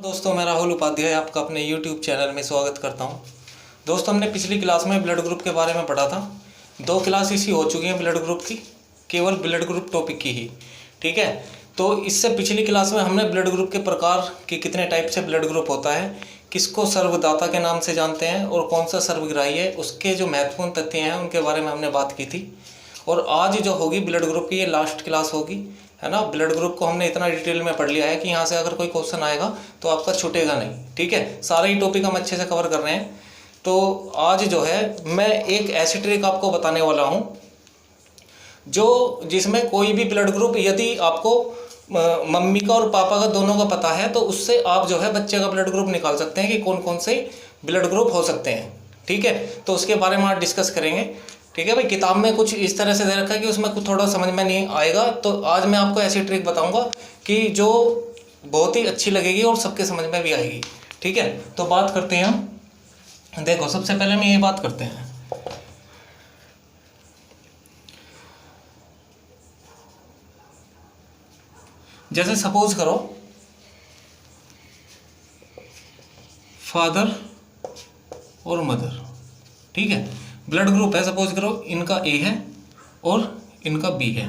दोस्तों, मैं राहुल उपाध्याय आपका अपने YouTube चैनल में स्वागत करता हूं। दोस्तों, हमने पिछली क्लास में ब्लड ग्रुप के बारे में पढ़ा था। 2 क्लास इसी हो चुकी हैं ब्लड ग्रुप की, केवल ब्लड ग्रुप टॉपिक की ही। ठीक है, तो इससे पिछली क्लास में हमने ब्लड ग्रुप के प्रकार के कितने टाइप से ब्लड ग्रुप होता है, किसको सर्वदाता के नाम से जानते हैं और कौन सा सर्वग्राही है, उसके जो महत्वपूर्ण तथ्य हैं उनके बारे में हमने बात की थी। और आज जो होगी ब्लड ग्रुप की, ये लास्ट क्लास होगी, है ना। ब्लड ग्रुप को हमने इतना डिटेल में पढ़ लिया है कि यहाँ से अगर कोई क्वेश्चन आएगा तो आपका छूटेगा नहीं। ठीक है, सारे ही टॉपिक हम अच्छे से कवर कर रहे हैं। तो आज जो है मैं एक ऐसी ट्रिक आपको बताने वाला हूँ जो जिसमें कोई भी ब्लड ग्रुप यदि आपको मम्मी का और पापा का दोनों का पता है तो उससे आप जो है बच्चे का ब्लड ग्रुप निकाल सकते हैं कि कौन कौन से ब्लड ग्रुप हो सकते हैं। ठीक है, तो उसके बारे में आज डिस्कस करेंगे। ठीक है भाई, किताब में कुछ इस तरह से दे रखा है कि उसमें कुछ थोड़ा समझ में नहीं आएगा, तो आज मैं आपको ऐसी ट्रिक बताऊंगा कि जो बहुत ही अच्छी लगेगी और सबके समझ में भी आएगी। ठीक है, तो बात करते हैं हम। देखो, सबसे पहले हम ये बात करते हैं, जैसे सपोज करो फादर और मदर। ठीक है, ब्लड ग्रुप है, सपोज करो इनका ए है और इनका बी है।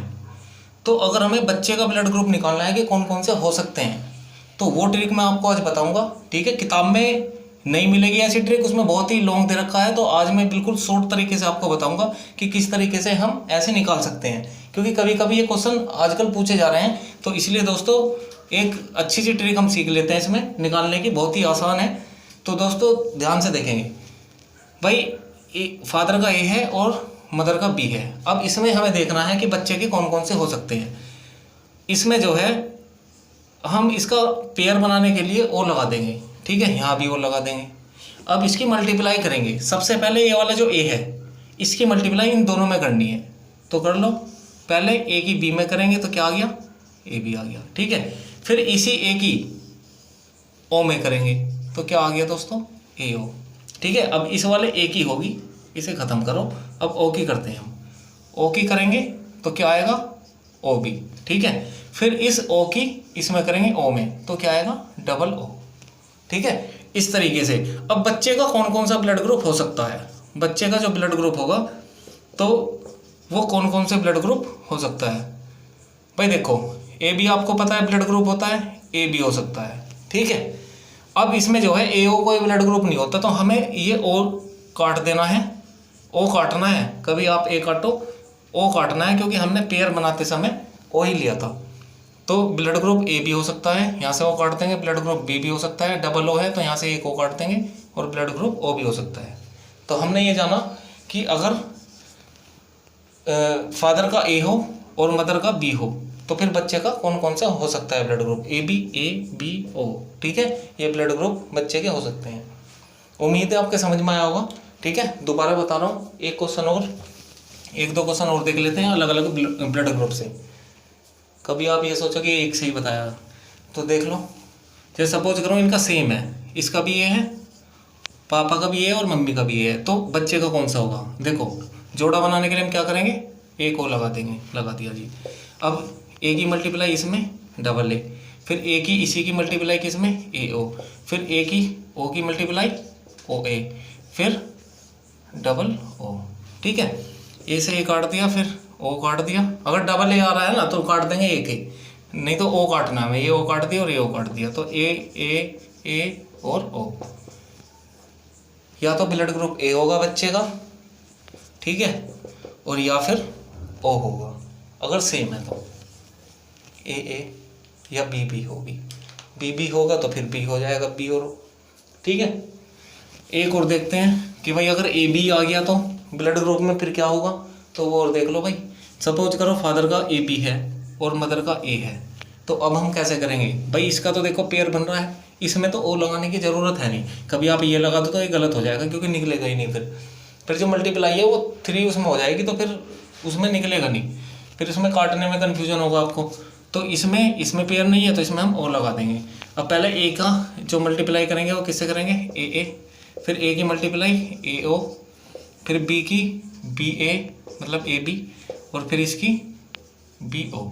तो अगर हमें बच्चे का ब्लड ग्रुप निकालना है कि कौन कौन से हो सकते हैं, तो वो ट्रिक मैं आपको आज बताऊंगा। ठीक है, किताब में नहीं मिलेगी ऐसी ट्रिक, उसमें बहुत ही लॉन्ग दे रखा है। तो आज मैं बिल्कुल शॉर्ट तरीके से आपको बताऊंगा कि किस तरीके से हम ऐसे निकाल सकते हैं, क्योंकि कभी कभी ये क्वेश्चन आजकल पूछे जा रहे हैं। तो इसलिए दोस्तों एक अच्छी सी ट्रिक हम सीख लेते हैं इसमें निकालने की, बहुत ही आसान है। तो दोस्तों ध्यान से देखेंगे भाई, फादर का ए है और मदर का बी है। अब इसमें हमें देखना है कि बच्चे के कौन कौन से हो सकते हैं। इसमें जो है हम इसका पेयर बनाने के लिए ओ लगा देंगे। ठीक है, यहाँ भी ओ लगा देंगे। अब इसकी मल्टीप्लाई करेंगे। सबसे पहले ये वाला जो ए है इसकी मल्टीप्लाई इन दोनों में करनी है, तो कर लो। पहले ए की बी में करेंगे तो क्या आ गया, ए बी आ गया। ठीक है, फिर इसी ए की ओ में करेंगे तो क्या आ गया दोस्तों, ए ओ। ठीक है, अब इस वाले ए की होगी, इसे ख़त्म करो। अब ओ की करते हैं हम, ओ की करेंगे तो क्या आएगा, ओ बी। ठीक है, फिर इस ओ की इसमें करेंगे ओ में तो क्या आएगा, डबल ओ। ठीक है, इस तरीके से। अब बच्चे का कौन कौन सा ब्लड ग्रुप हो सकता है, बच्चे का जो ब्लड ग्रुप होगा तो वो कौन कौन से ब्लड ग्रुप हो सकता है। भाई देखो, ए बी आपको पता है ब्लड ग्रुप होता है, ए बी हो सकता है। ठीक है, अब इसमें जो है ए ओ कोई ब्लड ग्रुप नहीं होता, तो हमें ये ओ काट देना है, ओ काटना है। कभी आप ए काटो, ओ काटना है, क्योंकि हमने पेयर बनाते समय ओ ही लिया था। तो ब्लड ग्रुप ए बी हो सकता है, यहाँ से ओ काट देंगे। ब्लड ग्रुप बी भी हो सकता है, डबल ओ है तो यहाँ से एक ओ काट देंगे, और ब्लड ग्रुप ओ भी हो सकता है। तो हमने ये जाना कि अगर फादर का ए हो और मदर का बी हो तो फिर बच्चे का कौन कौन सा हो सकता है blood group, A B O. ठीक है, ये ब्लड ग्रुप बच्चे के हो सकते हैं। उम्मीद है आपके समझ में आया होगा। ठीक है, दोबारा बता रहा हूँ, एक क्वेश्चन और, एक दो क्वेश्चन और देख लेते हैं अलग अलग ब्लड ग्रुप से। कभी आप ये सोचो कि एक से ही बताया, तो देख लो। जैसे सपोज करो इनका सेम है, इसका भी ये है, पापा का भी ये है और मम्मी का भी ये है, तो बच्चे का कौन सा होगा। देखो, जोड़ा बनाने के लिए हम क्या करेंगे, एक ओ लगा देंगे, लगा दिया जी। अब ए की मल्टीप्लाई इसमें डबल ए, फिर ए की इसी की मल्टीप्लाई किसमें, ए ओ, फिर ए की ओ की मल्टीप्लाई ओ ए, फिर डबल ओ। ठीक है, ए से ए काट दिया, फिर ओ काट दिया। अगर डबल ए आ रहा है ना तो काट देंगे एक ही, नहीं तो ओ काटना है। ये ओ काट दिया और ये ओ काट दिया, तो ए और ओ। या तो ब्लड ग्रुप ए होगा बच्चे का, ठीक है, और या फिर ओ होगा अगर सेम है तो। ए या बी होगी, बी होगा तो फिर बी हो जाएगा, बी और ओ। ठीक है, एक और देखते हैं कि भाई अगर ए बी आ गया तो ब्लड ग्रुप में फिर क्या होगा, तो वो और देख लो भाई। सपोज करो फादर का ए बी है और मदर का ए है, तो अब हम कैसे करेंगे भाई। इसका तो देखो पेयर बन रहा है, इसमें तो ओ लगाने की ज़रूरत है नहीं। कभी आप ये लगा दो तो ये गलत हो जाएगा, क्योंकि निकलेगा ही नहीं। फिर जो मल्टीप्लाई है वो 3 उसमें हो जाएगी, तो फिर उसमें निकलेगा नहीं, फिर उसमें काटने में कन्फ्यूजन होगा आपको। तो इसमें पेयर नहीं है तो इसमें हम ओ लगा देंगे। अब पहले ए का जो मल्टीप्लाई करेंगे वो किससे करेंगे, ए, फिर ए की मल्टीप्लाई ए ओ, फिर बी की बी ए मतलब ए बी, और फिर इसकी बी ओ।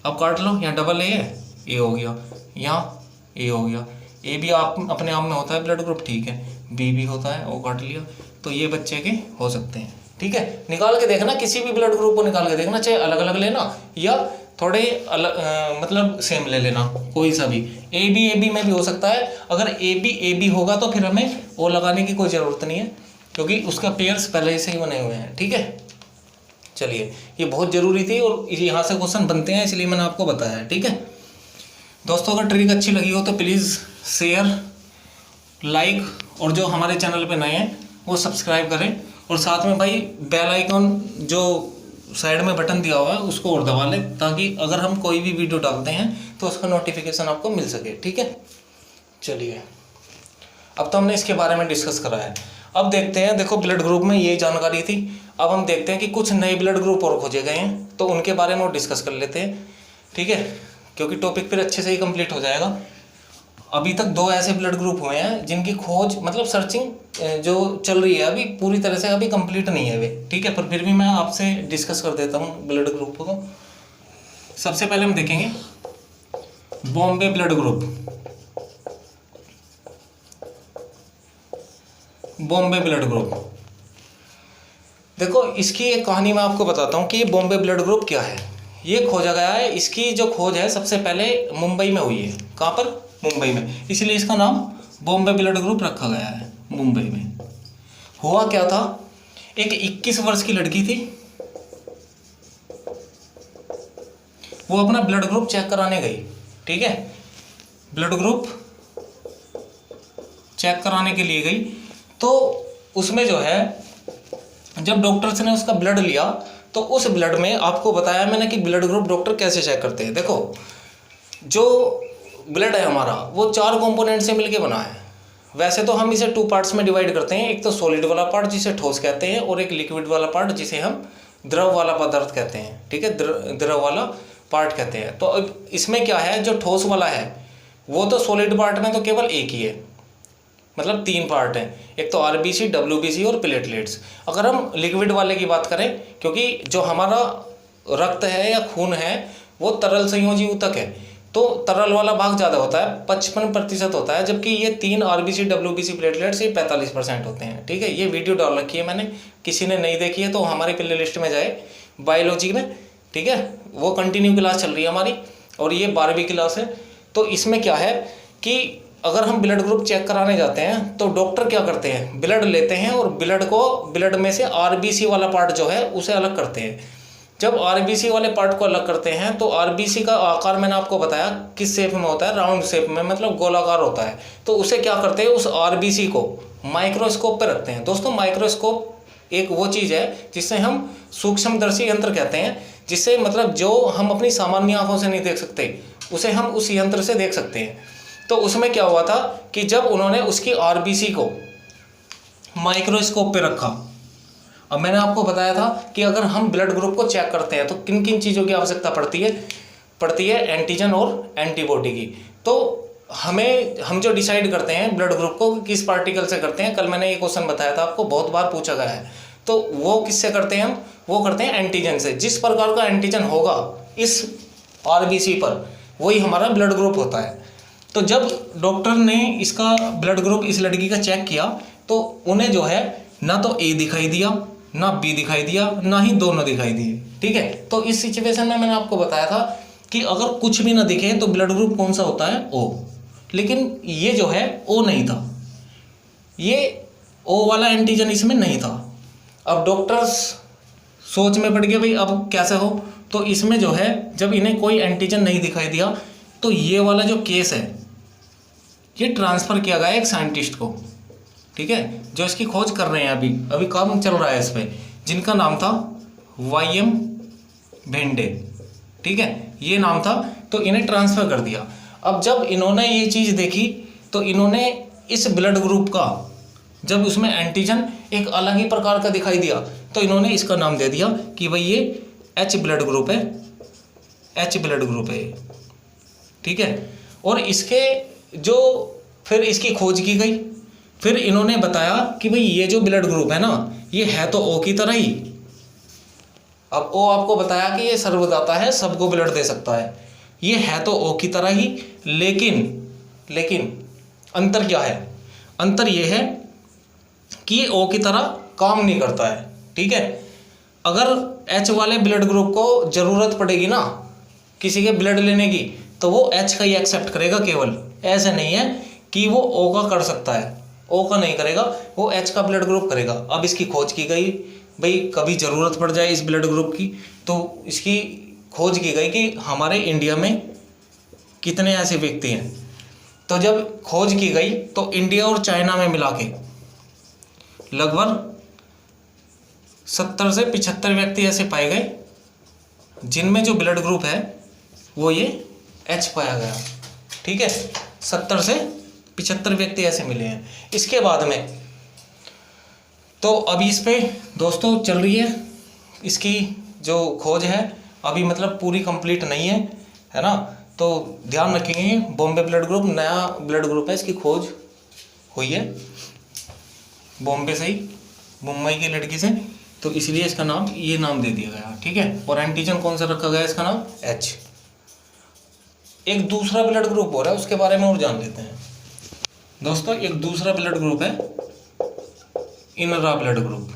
अब काट लो, यहाँ डबल ए है, ए हो गया, यहाँ ए हो गया, ए बी आप अपने आप में होता है ब्लड ग्रुप, ठीक है, बी भी होता है, ओ काट लिया, तो ये बच्चे के हो सकते हैं, ठीक है। निकाल के देखना, किसी भी ब्लड ग्रुप को निकाल के देखना, चाहे अलग अलग लेना या थोड़े अलग मतलब सेम ले लेना, कोई सा भी। ए बी में भी हो सकता है। अगर ए बी होगा तो फिर हमें ओ लगाने की कोई ज़रूरत नहीं है, क्योंकि उसका पेयर्स पहले से ही बने हुए हैं, ठीक है। चलिए, ये बहुत ज़रूरी थी और यहाँ से क्वेश्चन बनते हैं, इसलिए मैंने आपको बताया है, ठीक है दोस्तों। अगर ट्रिक अच्छी लगी हो तो प्लीज़ शेयर, लाइक और जो हमारे चैनल पे नए हैं वो सब्सक्राइब करें, और साथ में भाई बेल आइकॉन जो साइड में बटन दिया हुआ है उसको और दबा लें, ताकि अगर हम कोई भी वीडियो डालते हैं तो उसका नोटिफिकेशन आपको मिल सके, ठीक है। चलिए, अब तो हमने इसके बारे में डिस्कस करा है। अब देखते हैं, देखो ब्लड ग्रुप में यही जानकारी थी। अब हम देखते हैं कि कुछ नए ब्लड ग्रुप और खोजे गए हैं, तो उनके बारे में और डिस्कस कर लेते हैं, ठीक है, क्योंकि टॉपिक फिर अच्छे से ही कंप्लीट हो जाएगा। अभी तक 2 ऐसे ब्लड ग्रुप हुए हैं जिनकी खोज मतलब सर्चिंग जो चल रही है अभी पूरी तरह से अभी कंप्लीट नहीं है वे, ठीक है, पर फिर भी मैं आपसे डिस्कस कर देता हूँ ब्लड ग्रुप को। सबसे पहले हम देखेंगे Bombay blood group. Bombay blood group, देखो इसकी एक कहानी मैं आपको बताता हूँ कि ये बॉम्बे ब्लड ग्रुप क्या है। ये खोजा गया है, इसकी जो खोज है सबसे पहले मुंबई में हुई है। कहाँ पर? मुंबई में, इसलिए इसका नाम बॉम्बे ब्लड ग्रुप रखा गया है। मुंबई में हुआ क्या था, एक 21 वर्ष की लड़की थी, वो अपना ब्लड ग्रुप चेक कराने गई, ठीक है, ब्लड ग्रुप चेक कराने के लिए गई। तो उसमें जो है जब डॉक्टर्स ने उसका ब्लड लिया तो उस ब्लड में आपको बताया मैंने कि ब्लड ग्रुप डॉक्टर कैसे चेक करते हैं। देखो, जो ब्लड है हमारा वो 4 कंपोनेंट से मिलके बना है। वैसे तो हम इसे 2 पार्ट्स में डिवाइड करते हैं, एक तो सॉलिड वाला पार्ट जिसे ठोस कहते हैं, और एक लिक्विड वाला पार्ट जिसे हम द्रव वाला पदार्थ कहते हैं, ठीक है, द्रव वाला पार्ट कहते हैं। तो अब इसमें क्या है, जो ठोस वाला है वो तो सॉलिड पार्ट में तो केवल एक ही है, मतलब 3 पार्ट हैं, एक तो आरबीसी, डब्ल्यूबीसी और प्लेटलेट्स। अगर हम लिक्विड वाले की बात करें, क्योंकि जो हमारा रक्त है या खून है वो तरल संयोजी ऊतक है, तो तरल वाला भाग ज़्यादा होता है, 55% होता है, जबकि ये 3 आरबीसी, डब्ल्यूबीसी, प्लेटलेट्स ये 45% होते हैं, ठीक है। ये वीडियो डाल रखी है मैंने, किसी ने नहीं देखी है तो हमारी प्ले लिस्ट में जाए बायोलॉजी में, ठीक है, वो कंटिन्यू क्लास चल रही है हमारी, और ये 12वीं क्लास है। तो इसमें क्या है कि अगर हम ब्लड ग्रुप चेक कराने जाते हैं तो डॉक्टर क्या करते हैं, ब्लड लेते हैं और ब्लड में से आरबीसी वाला पार्ट जो है उसे अलग करते हैं। जब आरबीसी वाले पार्ट को अलग करते हैं तो आरबीसी का आकार मैंने आपको बताया किस शेप में होता है, राउंड शेप में, मतलब गोलाकार होता है। तो उसे क्या करते हैं, उस आरबीसी को माइक्रोस्कोप पर रखते हैं। दोस्तों, माइक्रोस्कोप एक वो चीज़ है जिससे हम सूक्ष्मदर्शी यंत्र कहते हैं, जिससे मतलब जो हम अपनी सामान्य आंखों से नहीं देख सकते उसे हम उस यंत्र से देख सकते हैं। तो उसमें क्या हुआ था कि जब उन्होंने उसकी आरबीसी को माइक्रोस्कोप पे रखा, अब मैंने आपको बताया था कि अगर हम ब्लड ग्रुप को चेक करते हैं तो किन किन चीज़ों की आवश्यकता पड़ती है एंटीजन और एंटीबॉडी की। तो हम जो डिसाइड करते हैं ब्लड ग्रुप को किस पार्टिकल से करते हैं, कल मैंने ये क्वेश्चन बताया था आपको, बहुत बार पूछा गया है। तो वो किससे करते हैं, हम वो करते हैं एंटीजन से। जिस प्रकार का एंटीजन होगा इस आरबीसी पर वही हमारा ब्लड ग्रुप होता है। तो जब डॉक्टर ने इसका ब्लड ग्रुप इस लड़की का चेक किया तो उन्हें जो है ना तो ए दिखाई दिया, ना बी दिखाई दिया, ना ही दोनों दिखाई दिए, ठीक है। तो इस सिचुएशन में मैंने आपको बताया था कि अगर कुछ भी ना दिखे तो ब्लड ग्रुप कौन सा होता है, ओ। लेकिन ये जो है ओ नहीं था, ये ओ वाला एंटीजन इसमें नहीं था। अब डॉक्टर्स सोच में पड़ गए भाई अब कैसे हो, तो इसमें जो है जब इन्हें कोई एंटीजन नहीं दिखाई दिया तो ये वाला जो केस है ये ट्रांसफ़र किया गया एक साइंटिस्ट को, ठीक है, जो इसकी खोज कर रहे हैं, अभी काम चल रहा है इस पर, जिनका नाम था वाई.एम. भेंडे, ठीक है, ये नाम था। तो इन्हें ट्रांसफ़र कर दिया। अब जब इन्होंने ये चीज़ देखी तो इन्होंने इस ब्लड ग्रुप का जब उसमें एंटीजन एक अलग ही प्रकार का दिखाई दिया तो इन्होंने इसका नाम दे दिया कि भाई ये एच ब्लड ग्रुप है, एच ब्लड ग्रुप है, ठीक है। और इसके जो फिर इसकी खोज की गई, फिर इन्होंने बताया कि भाई ये जो ब्लड ग्रुप है ना ये है तो ओ की तरह ही। अब ओ आपको बताया कि ये सर्वदाता है, सबको ब्लड दे सकता है, ये है तो ओ की तरह ही, लेकिन अंतर क्या है? अंतर ये है कि ये O की तरह काम नहीं करता है, ठीक है। अगर H वाले ब्लड ग्रुप को ज़रूरत पड़ेगी ना किसी के ब्लड लेने की, तो वो H का ही एक्सेप्ट करेगा केवल, ऐसा नहीं है कि वो O का कर सकता है, O का नहीं करेगा, वो H का ब्लड ग्रुप करेगा। अब इसकी खोज की गई, भाई कभी ज़रूरत पड़ जाए इस ब्लड ग्रुप की, तो इसकी खोज की गई कि हमारे इंडिया में कितने ऐसे व्यक्ति हैं। तो जब खोज की गई तो इंडिया और चाइना में मिला के लगभग 70 से 75 व्यक्ति ऐसे पाए गए जिनमें जो ब्लड ग्रुप है वो ये H पाया गया, ठीक है। 70 से 75 व्यक्ति ऐसे मिले हैं। इसके बाद में तो अभी इस पे दोस्तों चल रही है इसकी जो खोज है, अभी मतलब पूरी कंप्लीट नहीं है ना। तो ध्यान रखेंगे, बॉम्बे ब्लड ग्रुप नया ब्लड ग्रुप है, इसकी खोज हुई है बॉम्बे से ही, मुंबई की लड़की से, तो इसलिए इसका नाम ये नाम दे दिया गया, ठीक है। और एंटीजन कौन सा रखा गया, इसका नाम H। एक दूसरा ब्लड ग्रुप हो रहा है, उसके बारे में और जान लेते हैं दोस्तों। एक दूसरा ब्लड ग्रुप है इनरा ब्लड ग्रुप,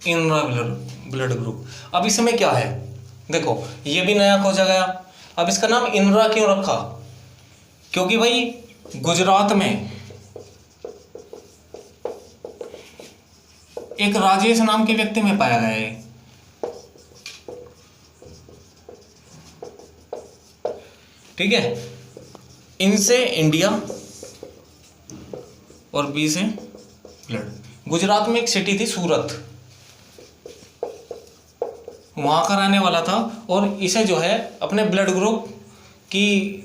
इनरा ब्लड ग्रुप। अब इसमें क्या है, देखो ये भी नया खोजा गया। अब इसका नाम इनरा क्यों रखा, क्योंकि भाई गुजरात में एक राजेश नाम के व्यक्ति में पाया गया है, ठीक है। इनसे इंडिया और बी से ब्लड। गुजरात में एक सिटी थी सूरत, वहाँ का रहने वाला था, और इसे जो है अपने ब्लड ग्रुप की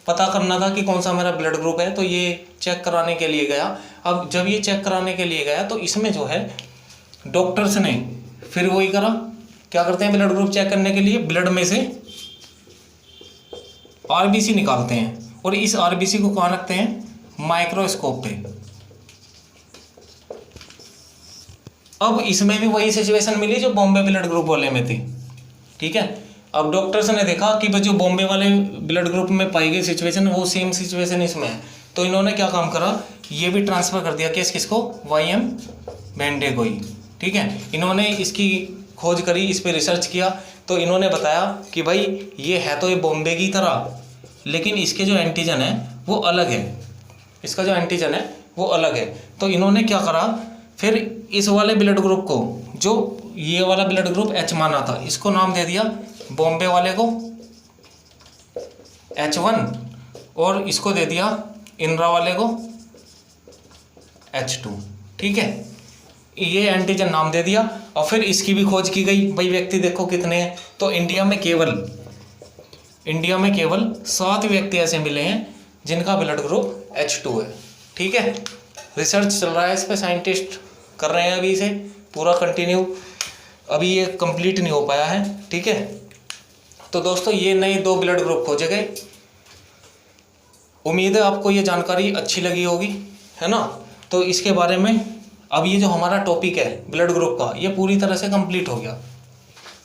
पता करना था कि कौन सा मेरा ब्लड ग्रुप है, तो ये चेक कराने के लिए गया। अब जब ये चेक कराने के लिए गया तो इसमें जो है डॉक्टर्स ने फिर वही करा, क्या करते हैं ब्लड ग्रुप चेक करने के लिए, ब्लड में से आरबीसी निकालते हैं, और इस आरबीसी को कहाँ रखते हैं, माइक्रोस्कोप पे। अब इसमें भी वही सिचुएशन मिली जो बॉम्बे ब्लड ग्रुप वाले में थी, ठीक है। अब डॉक्टर्स ने देखा कि जो बॉम्बे वाले ब्लड ग्रुप में पाई गई सिचुएशन वो सेम सिचुएशन इसमें है, तो इन्होंने क्या काम करा, ये भी ट्रांसफ़र कर दिया केस किसको, YM बेंडे को ही, ठीक है। इन्होंने इसकी खोज करी, इस पर रिसर्च किया, तो इन्होंने बताया कि भाई ये है तो ये बॉम्बे की तरह, लेकिन इसके जो एंटीजन है वो अलग है, इसका जो एंटीजन है वो अलग है। तो इन्होंने क्या करा, फिर इस वाले ब्लड ग्रुप को, जो ये वाला ब्लड ग्रुप H माना था, इसको नाम दे दिया बॉम्बे वाले को H1, और इसको दे दिया इनरा वाले को H2, ठीक है। ये एंटीजन नाम दे दिया, और फिर इसकी भी खोज की गई, भाई व्यक्ति देखो कितने हैं, तो इंडिया में केवल 7 व्यक्ति ऐसे मिले हैं जिनका ब्लड ग्रुप H2 है, ठीक है। रिसर्च चल रहा है इस पर, साइंटिस्ट कर रहे हैं अभी इसे पूरा कंटिन्यू, अभी ये कंप्लीट नहीं हो पाया है, ठीक है। तो दोस्तों ये नए 2 ब्लड ग्रुप खोजे गए। उम्मीद है आपको ये जानकारी अच्छी लगी होगी, है ना। तो इसके बारे में अब ये जो हमारा टॉपिक है ब्लड ग्रुप का, ये पूरी तरह से कंप्लीट हो गया,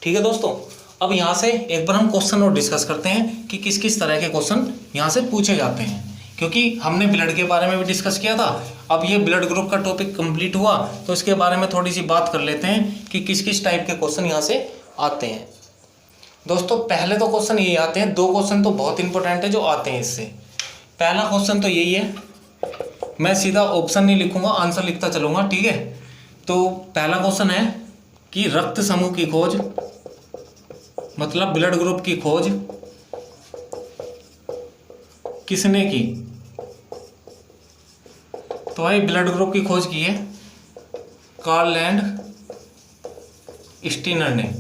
ठीक है दोस्तों। अब यहाँ से एक बार हम क्वेश्चन और डिस्कस करते हैं कि किस किस तरह के क्वेश्चन यहाँ से पूछे जाते हैं, क्योंकि हमने ब्लड के बारे में भी डिस्कस किया था। अब ये ब्लड ग्रुप का टॉपिक कंप्लीट हुआ, तो इसके बारे में थोड़ी सी बात कर लेते हैं कि किस किस टाइप के क्वेश्चन यहाँ से आते हैं। दोस्तों पहले तो क्वेश्चन यही आते हैं, 2 क्वेश्चन तो बहुत इंपॉर्टेंट है जो आते हैं इससे। पहला क्वेश्चन तो यही है, मैं सीधा ऑप्शन नहीं लिखूंगा, आंसर लिखता चलूंगा, ठीक है। तो पहला क्वेश्चन है कि रक्त समूह की खोज, मतलब ब्लड ग्रुप की खोज किसने की, तो भाई ब्लड ग्रुप की खोज की है कार्ल एंड स्टीनर ने।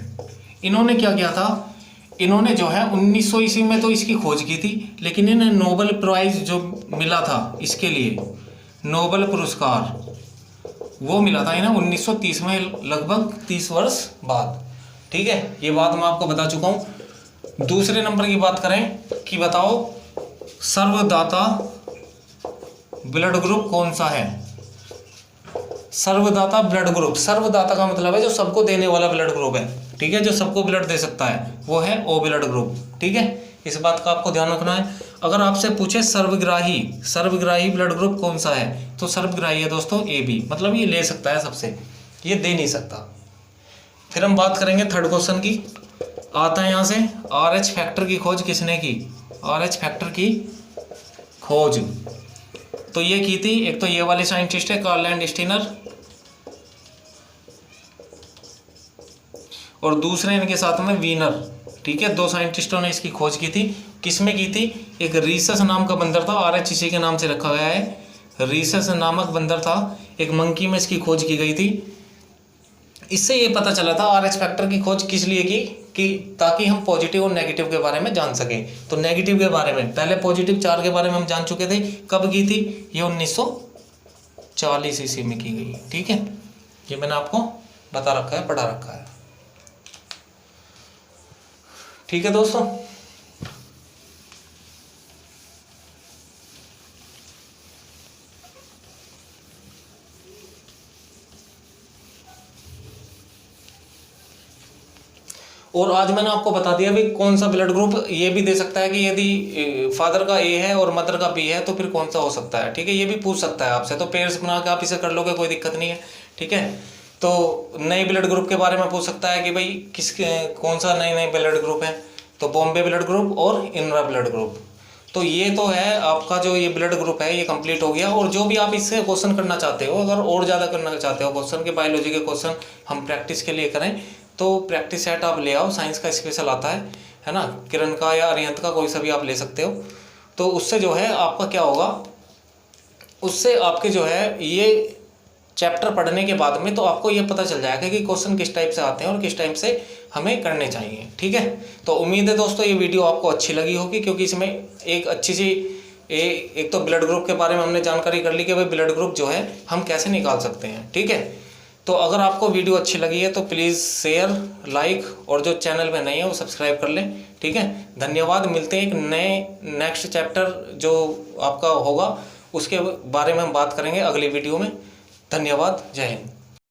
इन्होंने क्या किया था, इन्होंने जो है 1900 ईस्वी में तो इसकी खोज की थी, लेकिन इन्हें नोबेल प्राइज जो मिला था इसके लिए, नोबेल पुरस्कार वो मिला था इन्हें 1930 में, लगभग 30 वर्ष बाद, ठीक है। ये बात मैं आपको बता चुका हूँ। दूसरे नंबर की बात करें कि बताओ सर्वदाता ब्लड ग्रुप कौन सा है। सर्वदाता ब्लड ग्रुप, सर्वदाता का मतलब है जो सबको देने वाला ब्लड ग्रुप है, ठीक है, जो सबको ब्लड दे सकता है, वो है O ब्लड ग्रुप, ठीक है। इस बात का आपको ध्यान रखना है। अगर आपसे पूछे सर्वग्राही ब्लड ग्रुप कौन सा है, तो सर्वग्राही है दोस्तों AB, मतलब ये ले सकता है सबसे, ये दे नहीं सकता। फिर हम बात करेंगे थर्ड क्वेश्चन की। आता है यहाँ से, RH फैक्टर की खोज किसने की? RH फैक्टर की खोज तो ये की थी, एक तो ये वाले साइंटिस्ट है कार्ल लैंडस्टीनर, और दूसरे इनके साथ में वीनर। ठीक है, 2 साइंटिस्टों ने इसकी खोज की थी। किसमें की थी? एक रीसस नाम का बंदर था, RH इसी के नाम से रखा गया है, रीसस नामक बंदर था, एक मंकी में इसकी खोज की गई थी। इससे ये पता चला था RH फैक्टर की खोज किस लिए की कि ताकि हम पॉजिटिव और नेगेटिव के बारे में जान सकें। तो नेगेटिव के बारे में, पहले पॉजिटिव चार्ज के बारे में हम जान चुके थे, कब की थी? ये 1940 ईस्वी में की गई। ठीक है, ये मैंने आपको बता रखा है, पढ़ा रखा है। ठीक है दोस्तों, और आज मैंने आपको बता दिया भी कौन सा ब्लड ग्रुप ये भी दे सकता है कि यदि फादर का A है और मदर का B है तो फिर कौन सा हो सकता है। ठीक है, ये भी पूछ सकता है आपसे, तो पेयर्स बना के आप इसे कर लोगे, कोई दिक्कत नहीं है। ठीक है, तो नए ब्लड ग्रुप के बारे में पूछ सकता है कि भाई कौन सा नए ब्लड ग्रुप है, तो बॉम्बे ब्लड ग्रुप और इनरा ब्लड ग्रुप। तो ये तो है आपका जो ये ब्लड ग्रुप है, ये कंप्लीट हो गया। और जो भी आप इससे क्वेश्चन करना चाहते हो, अगर और ज़्यादा करना चाहते हो क्वेश्चन के, बायोलॉजी के क्वेश्चन हम प्रैक्टिस के लिए करें, तो प्रैक्टिस सेट आप ले आओ, साइंस का स्पेशल आता है ना, किरण का या अरिहंत का, कोई सा भी आप ले सकते हो। तो उससे जो है आपका क्या होगा, उससे आपके जो है ये चैप्टर पढ़ने के बाद में तो आपको ये पता चल जाएगा कि क्वेश्चन किस टाइप से आते हैं और किस टाइप से हमें करने चाहिए। ठीक है, तो उम्मीद है दोस्तों ये वीडियो आपको अच्छी लगी होगी, क्योंकि इसमें एक अच्छी सी एक तो ब्लड ग्रुप के बारे में हमने जानकारी कर ली कि भाई ब्लड ग्रुप जो है हम कैसे निकाल सकते हैं। ठीक है, तो अगर आपको वीडियो अच्छी लगी है तो प्लीज़ शेयर, लाइक, और जो चैनल में नहीं है वो सब्सक्राइब कर लें। ठीक है, धन्यवाद। मिलते हैं एक नए नेक्स्ट चैप्टर जो आपका होगा उसके बारे में हम बात करेंगे अगली वीडियो में। धन्यवाद, जय हिंद।